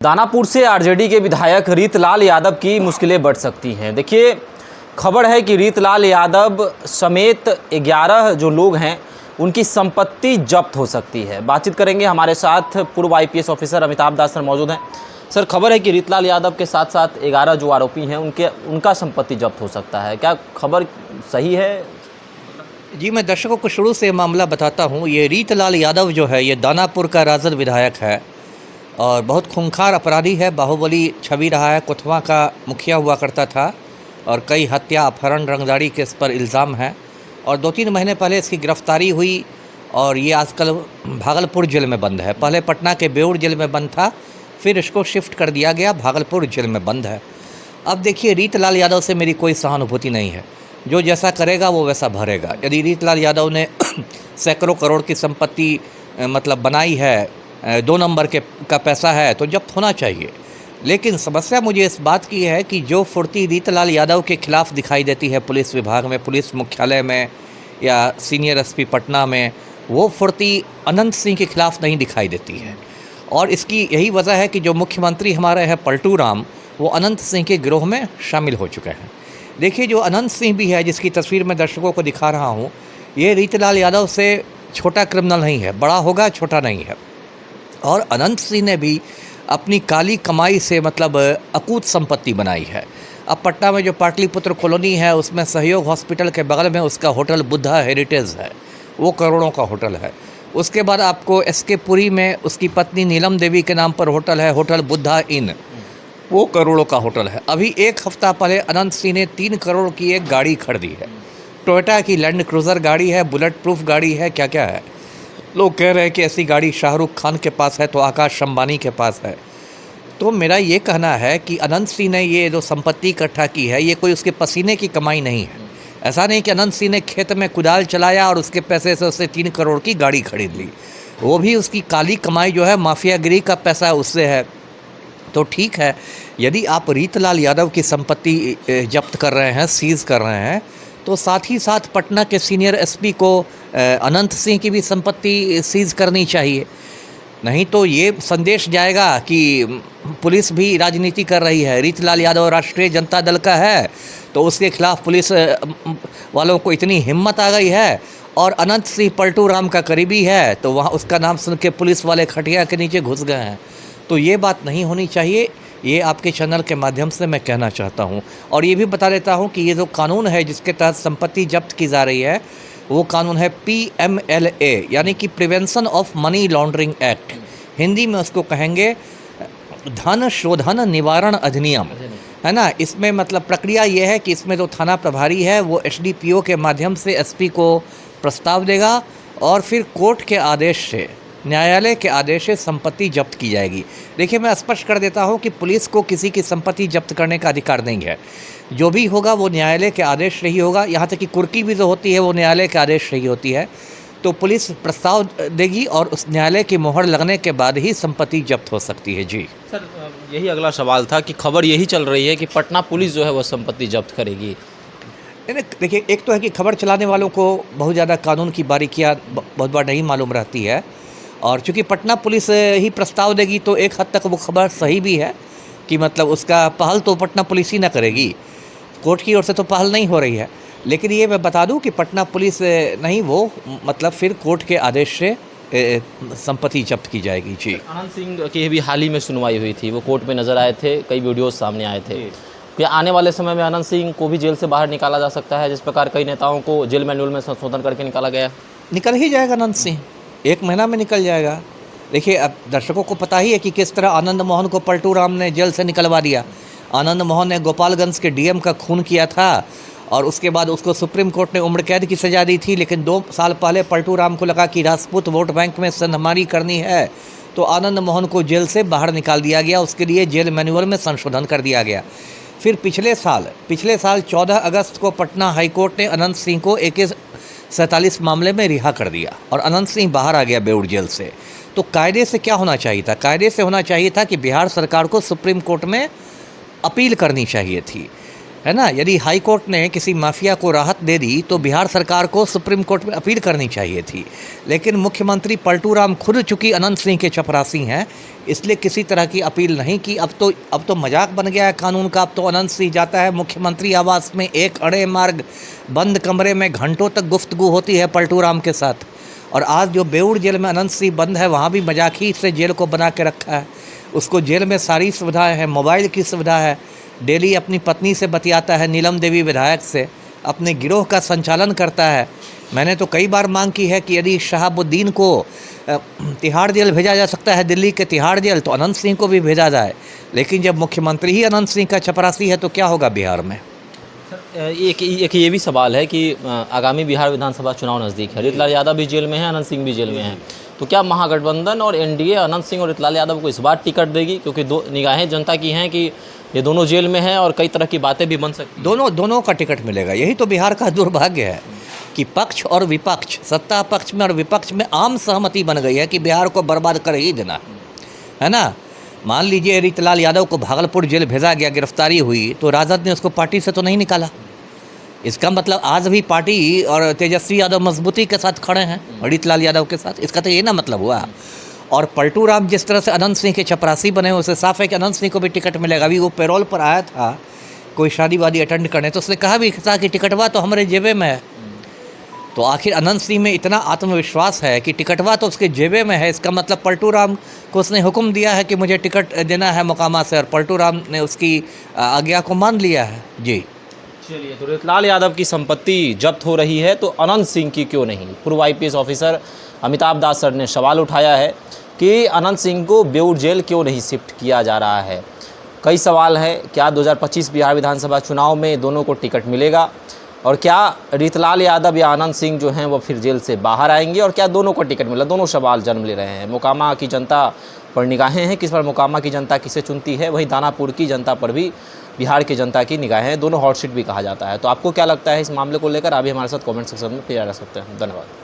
दानापुर से आरजेडी के विधायक रीतलाल यादव की मुश्किलें बढ़ सकती हैं। देखिए, खबर है कि रीतलाल यादव समेत 11 जो लोग हैं उनकी संपत्ति जब्त हो सकती है। बातचीत करेंगे, हमारे साथ पूर्व आईपीएस ऑफिसर अमिताभ दास सर मौजूद हैं। सर, खबर है कि रीतलाल यादव के साथ साथ 11 जो आरोपी हैं उनका संपत्ति जब्त हो सकता है। क्या खबर सही है? जी, मैं दर्शकों को शुरू से मामला बताता हूँ। ये रीतलाल यादव जो है ये दानापुर का राजद विधायक है और बहुत खूंखार अपराधी है। बाहुबली छवि रहा है, कुथवा का मुखिया हुआ करता था और कई हत्या, अपहरण, रंगदारी के इस पर इल्ज़ाम है। और 2-3 महीने पहले इसकी गिरफ्तारी हुई और ये आजकल भागलपुर जेल में बंद है। पहले पटना के बेउर जेल में बंद था, फिर इसको शिफ्ट कर दिया गया, भागलपुर जेल में बंद है। अब देखिए, रीतलाल यादव से मेरी कोई सहानुभूति नहीं है। जो जैसा करेगा वो वैसा भरेगा। यदि रीतलाल यादव ने सैकड़ों करोड़ की संपत्ति बनाई है, 2 नंबर का पैसा है, तो जब्त होना चाहिए। लेकिन समस्या मुझे इस बात की है कि जो फुर्ती रीतलाल यादव के खिलाफ दिखाई देती है पुलिस विभाग में, पुलिस मुख्यालय में या सीनियर एसपी पटना में, वो फुर्ती अनंत सिंह के खिलाफ नहीं दिखाई देती है। और इसकी यही वजह है कि जो मुख्यमंत्री हमारे हैं पलटू राम, वो अनंत सिंह के गिरोह में शामिल हो चुके हैं। देखिए, जो अनंत सिंह भी है, जिसकी तस्वीर मैं दर्शकों को दिखा रहा हूँ, ये रीतलाल यादव से छोटा क्रिमिनल नहीं है। बड़ा होगा, छोटा नहीं है। और अनंत सिंह ने भी अपनी काली कमाई से अकूत संपत्ति बनाई है। अब पटना में जो पाटलिपुत्र कॉलोनी है, उसमें सहयोग हॉस्पिटल के बगल में उसका होटल बुद्धा हेरिटेज है, वो करोड़ों का होटल है। उसके बाद आपको एसके पुरी में उसकी पत्नी नीलम देवी के नाम पर होटल है, होटल बुद्धा इन, वो करोड़ों का होटल है। अभी 1 हफ्ता पहले अनंत सिंह ने 3 करोड़ की एक गाड़ी खरीदी है। टोयोटा की लैंड क्रूज़र गाड़ी है, बुलेट प्रूफ गाड़ी है, क्या क्या है। लोग कह रहे हैं कि ऐसी गाड़ी शाहरुख खान के पास है तो आकाश अंबानी के पास है। तो मेरा ये कहना है कि अनंत सिंह ने ये जो संपत्ति इकट्ठा की है, ये कोई उसके पसीने की कमाई नहीं है। ऐसा नहीं कि अनंत सिंह ने खेत में कुदाल चलाया और उसके पैसे से उसने 3 करोड़ की गाड़ी खरीद ली। वो भी उसकी काली कमाई जो है, माफियागिरी का पैसा उससे है। तो ठीक है, यदि आप रीतलाल यादव की संपत्ति जब्त कर रहे हैं, सीज़ कर रहे हैं, तो साथ ही साथ पटना के सीनियर एसपी को अनंत सिंह की भी संपत्ति सीज़ करनी चाहिए। नहीं तो ये संदेश जाएगा कि पुलिस भी राजनीति कर रही है। रीतलाल यादव राष्ट्रीय जनता दल का है तो उसके खिलाफ पुलिस वालों को इतनी हिम्मत आ गई है, और अनंत सिंह पलटू राम का करीबी है तो वहाँ उसका नाम सुन के पुलिस वाले खटिया के नीचे घुस गए हैं। तो ये बात नहीं होनी चाहिए। ये आपके चैनल के माध्यम से मैं कहना चाहता हूँ। और ये भी बता देता हूँ कि ये जो कानून है जिसके तहत संपत्ति जब्त की जा रही है, वो कानून है PMLA, यानी कि prevention of money laundering act. Hindi में उसको कहेंगे धन शोधन निवारण अधिनियम, है ना। इसमें प्रक्रिया ये है कि इसमें जो थाना प्रभारी है वो HDPO के माध्यम से SP को प्रस्ताव देगा और फिर कोर्ट के आदेश से, न्यायालय के आदेश से संपत्ति जब्त की जाएगी। देखिए, मैं स्पष्ट कर देता हूँ कि पुलिस को किसी की संपत्ति जब्त करने का अधिकार नहीं है। जो भी होगा वो न्यायालय के आदेश से ही होगा। यहाँ तक कि कुर्की भी जो होती है वो न्यायालय के आदेश से ही होती है। तो पुलिस प्रस्ताव देगी और उस न्यायालय की मोहर लगने के बाद ही संपत्ति जब्त हो सकती है। जी सर, यही अगला सवाल था कि खबर यही चल रही है कि पटना पुलिस जो है वो संपत्ति जब्त करेगी। देखिए, एक तो है कि खबर चलाने वालों को बहुत ज़्यादा कानून की बारीकियाँ बहुत बार नहीं मालूम रहती है, और चूँकि पटना पुलिस ही प्रस्ताव देगी तो एक हद तक वो खबर सही भी है कि उसका पहल तो पटना पुलिस ही ना करेगी, कोर्ट की ओर से तो पहल नहीं हो रही है। लेकिन ये मैं बता दूं कि पटना पुलिस नहीं, वो फिर कोर्ट के आदेश से संपत्ति जब्त की जाएगी। जी, अनंत सिंह की भी हाल ही में सुनवाई हुई थी, वो कोर्ट में नजर आए थे, कई वीडियोस सामने आए थे। क्या आने वाले समय में अनंत सिंह को भी जेल से बाहर निकाला जा सकता है, जिस प्रकार कई नेताओं को जेल मैनुअल में संशोधन करके निकाला गया? निकल ही जाएगा अनंत सिंह, 1 महीना में निकल जाएगा। देखिए, अब दर्शकों को पता ही है कि किस तरह आनंद मोहन को पलटू राम ने जेल से निकलवा दिया। आनंद मोहन ने गोपालगंज के DM का खून किया था और उसके बाद उसको सुप्रीम कोर्ट ने उम्र कैद की सज़ा दी थी। लेकिन 2 साल पहले पलटू राम को लगा कि राजपूत वोट बैंक में संधमारी करनी है, तो आनंद मोहन को जेल से बाहर निकाल दिया गया। उसके लिए जेल मैनुअल में संशोधन कर दिया गया। फिर पिछले साल 14 अगस्त को पटना हाईकोर्ट ने अनंत सिंह को AK-47 मामले में रिहा कर दिया और अनंत सिंह बाहर आ गया बेउर जेल से। तो कायदे से क्या होना चाहिए था? कायदे से होना चाहिए था कि बिहार सरकार को सुप्रीम कोर्ट में अपील करनी चाहिए थी। है ना। यदि हाई कोर्ट ने किसी माफिया को राहत दे दी तो बिहार सरकार को सुप्रीम कोर्ट में अपील करनी चाहिए थी, लेकिन मुख्यमंत्री पलटू राम खुद चूँकि अनंत सिंह के चपरासी हैं, इसलिए किसी तरह की अपील नहीं की। अब तो मजाक बन गया है कानून का। अब तो अनंत सिंह जाता है मुख्यमंत्री आवास में, एक अड़े मार्ग बंद कमरे में घंटों तक गुफ्तगू होती है पलटू राम के साथ। और आज जो बेऊर जेल में अनंत सिंह बंद है, वहाँ भी मजाक ही से जेल को बना के रखा है। उसको जेल में सारी सुविधाएं हैं, मोबाइल की सुविधा है, डेली अपनी पत्नी से बतियाता है, नीलम देवी विधायक से, अपने गिरोह का संचालन करता है। मैंने तो कई बार मांग की है कि यदि शहाबुद्दीन को तिहाड़ जेल भेजा जा सकता है, दिल्ली के तिहाड़ जेल, तो अनंत सिंह को भी भेजा जाए। लेकिन जब मुख्यमंत्री ही अनंत सिंह का चपरासी है तो क्या होगा बिहार में। एक ये भी सवाल है कि आगामी बिहार विधानसभा चुनाव नज़दीक है, रीतलाल यादव भी जेल में है, अनंत सिंह भी जेल में है, तो क्या महागठबंधन और एनडीए अनंत सिंह और रीतलाल यादव को इस बार टिकट देगी? क्योंकि दो निगाहें जनता की हैं कि ये दोनों जेल में हैं और कई तरह की बातें भी बन सकती हैं। दोनों का टिकट मिलेगा। यही तो बिहार का दुर्भाग्य है कि पक्ष और विपक्ष, सत्ता पक्ष में और विपक्ष में आम सहमति बन गई है कि बिहार को बर्बाद कर ही देना है ना। मान लीजिए रीतलाल यादव को भागलपुर जेल भेजा गया, गिरफ्तारी हुई, तो राजद ने उसको पार्टी से तो नहीं निकाला। इसका मतलब आज भी पार्टी और तेजस्वी यादव मजबूती के साथ खड़े हैं रीतलाल यादव के साथ। इसका तो ये ना मतलब हुआ। और पलटू राम जिस तरह से अनंत सिंह के चपरासी बने, उससे साफ है कि अनंत सिंह को भी टिकट मिलेगा। अभी वो पैरोल पर आया था कोई शादी वादी अटेंड करने, तो उसने कहा भी था कि टिकटवा तो हमारे जेबे में है। तो आखिर अनंत सिंह में इतना आत्मविश्वास है कि टिकटवा तो उसके जेबे में है। इसका मतलब पलटू राम को उसने हुक्म दिया है कि मुझे टिकट देना है मोकामा से, और पलटू राम ने उसकी आज्ञा को मान लिया है। जी चलिए, तो रीतलाल यादव की संपत्ति जब्त हो रही है तो अनंत सिंह की क्यों नहीं? पूर्व आईपीएस ऑफिसर अमिताभ दास सर ने सवाल उठाया है कि अनंत सिंह को बेऊर जेल क्यों नहीं शिफ्ट किया जा रहा है। कई सवाल है, क्या 2025 बिहार विधानसभा चुनाव में दोनों को टिकट मिलेगा, और क्या रीतलाल यादव या अनंत सिंह जो हैं वो फिर जेल से बाहर आएंगे, और क्या दोनों को टिकट मिला? दोनों सवाल जन्म ले रहे हैं। मोकामा की जनता पर निगाहें हैं, किस पर मोकामा की जनता किसे चुनती है, वहीं दानापुर की जनता पर भी बिहार की जनता की निगाहें हैं। दोनों हॉट सीट भी कहा जाता है। तो आपको क्या लगता है इस मामले को लेकर? आप भी हमारे साथ कमेंट सेक्शन में शेयर कर सकते हैं। धन्यवाद।